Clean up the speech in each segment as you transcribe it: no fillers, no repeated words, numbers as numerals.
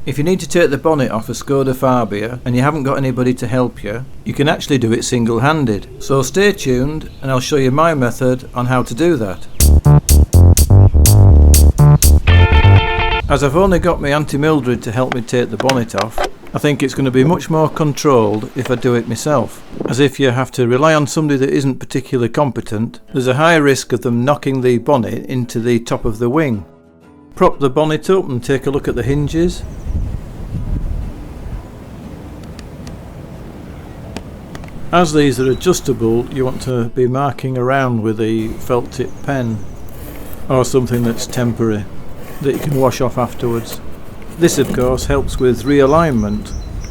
If you need to take the bonnet off a Skoda Fabia and you haven't got anybody to help you, you can actually do it single-handed. So stay tuned and I'll show you my method on how to do that. As I've only got my Auntie Mildred to help me take the bonnet off, I think it's going to be much more controlled if I do it myself. As if you have to rely on somebody that isn't particularly competent, there's a high risk of them knocking the bonnet into the top of the wing. Prop the bonnet up and take a look at the hinges. As these are adjustable, you want to be marking around with a felt tip pen or something that's temporary that you can wash off afterwards. This of course helps with realignment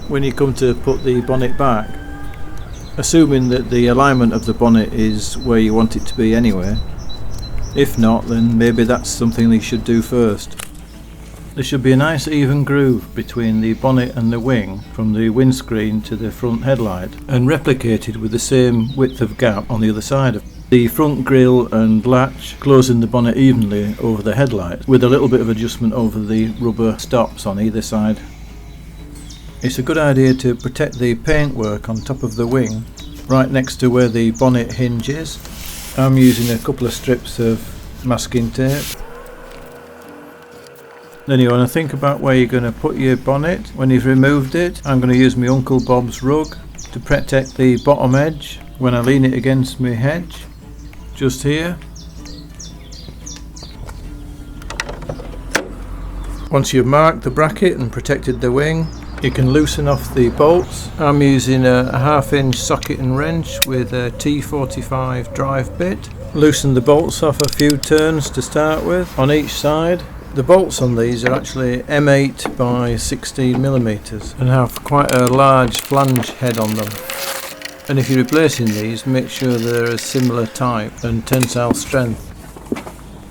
when you come to put the bonnet back, assuming that the alignment of the bonnet is where you want it to be anyway. If not, then maybe that's something you should do first. There should be a nice even groove between the bonnet and the wing from the windscreen to the front headlight, and replicated with the same width of gap on the other side of the front grille and latch, closing the bonnet evenly over the headlight with a little bit of adjustment over the rubber stops on either side. It's a good idea to protect the paintwork on top of the wing right next to where the bonnet hinge is. I'm using a couple of strips of masking tape. Then you want to think about where you're going to put your bonnet when you've removed it. I'm going to use my Uncle Bob's rug to protect the bottom edge when I lean it against my hedge, just here. Once you've marked the bracket and protected the wing, you can loosen off the bolts. I'm using a 1/2 inch socket and wrench with a T45 drive bit. Loosen the bolts off a few turns to start with on each side. The bolts on these are actually M8 by 16mm and have quite a large flange head on them. And if you're replacing these, make sure they're a similar type and tensile strength.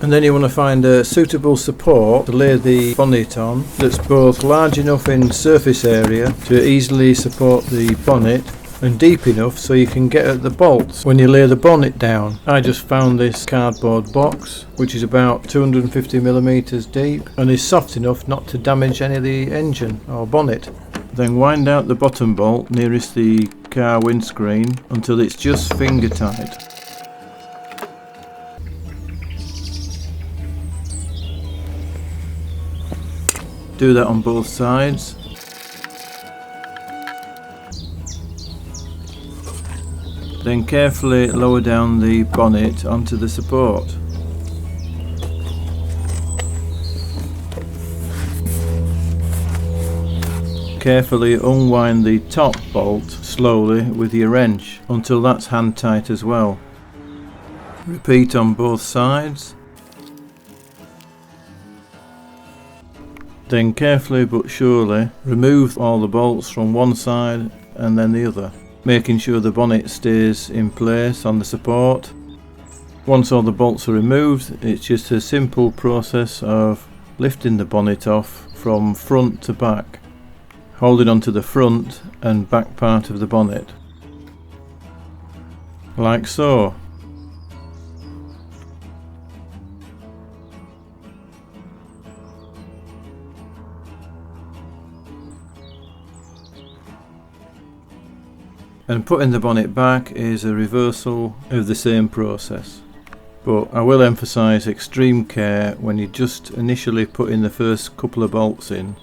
And then you want to find a suitable support to lay the bonnet on that's both large enough in surface area to easily support the bonnet and deep enough so you can get at the bolts when you lay the bonnet down. I just found this cardboard box which is about 250mm deep and is soft enough not to damage any of the engine or bonnet. Then wind out the bottom bolt nearest the car windscreen until it's just finger tight. Do that on both sides. Then carefully lower down the bonnet onto the support. Carefully unwind the top bolt slowly with your wrench until that's hand tight as well. Repeat on both sides. Then carefully but surely remove all the bolts from one side and then the other, making sure the bonnet stays in place on the support. Once all the bolts are removed, it's just a simple process of lifting the bonnet off from front to back, holding onto the front and back part of the bonnet, like so. And putting the bonnet back is a reversal of the same process. But I will emphasise extreme care when you just initially put in the first couple of bolts in.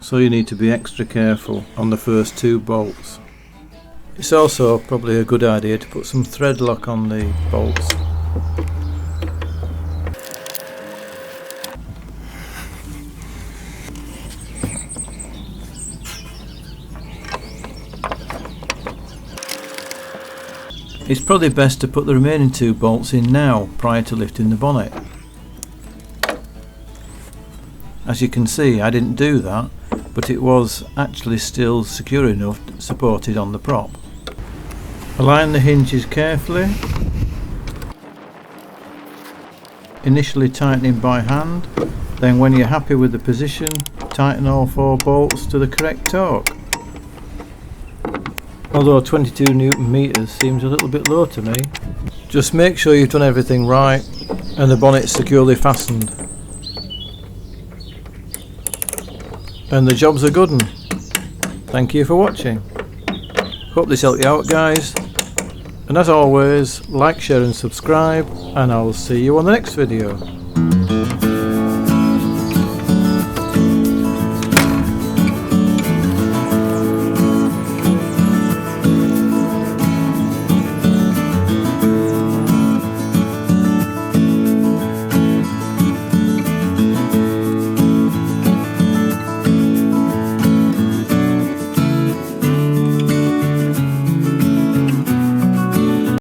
So you need to be extra careful on the first two bolts. It's also probably a good idea to put some thread lock on the bolts. It's probably best to put the remaining two bolts in now prior to lifting the bonnet. As you can see, I didn't do that, but it was actually still secure enough supported on the prop. Align the hinges carefully, initially tightening by hand, then when you're happy with the position, tighten all 4 bolts to the correct torque. although 22 Newton meters seems a little bit low to me. Just make sure you've done everything right and the bonnet's securely fastened. And the job's a good one. Thank you for watching. Hope this helped you out, guys. And as always, like, share and subscribe, and I'll see you on the next video.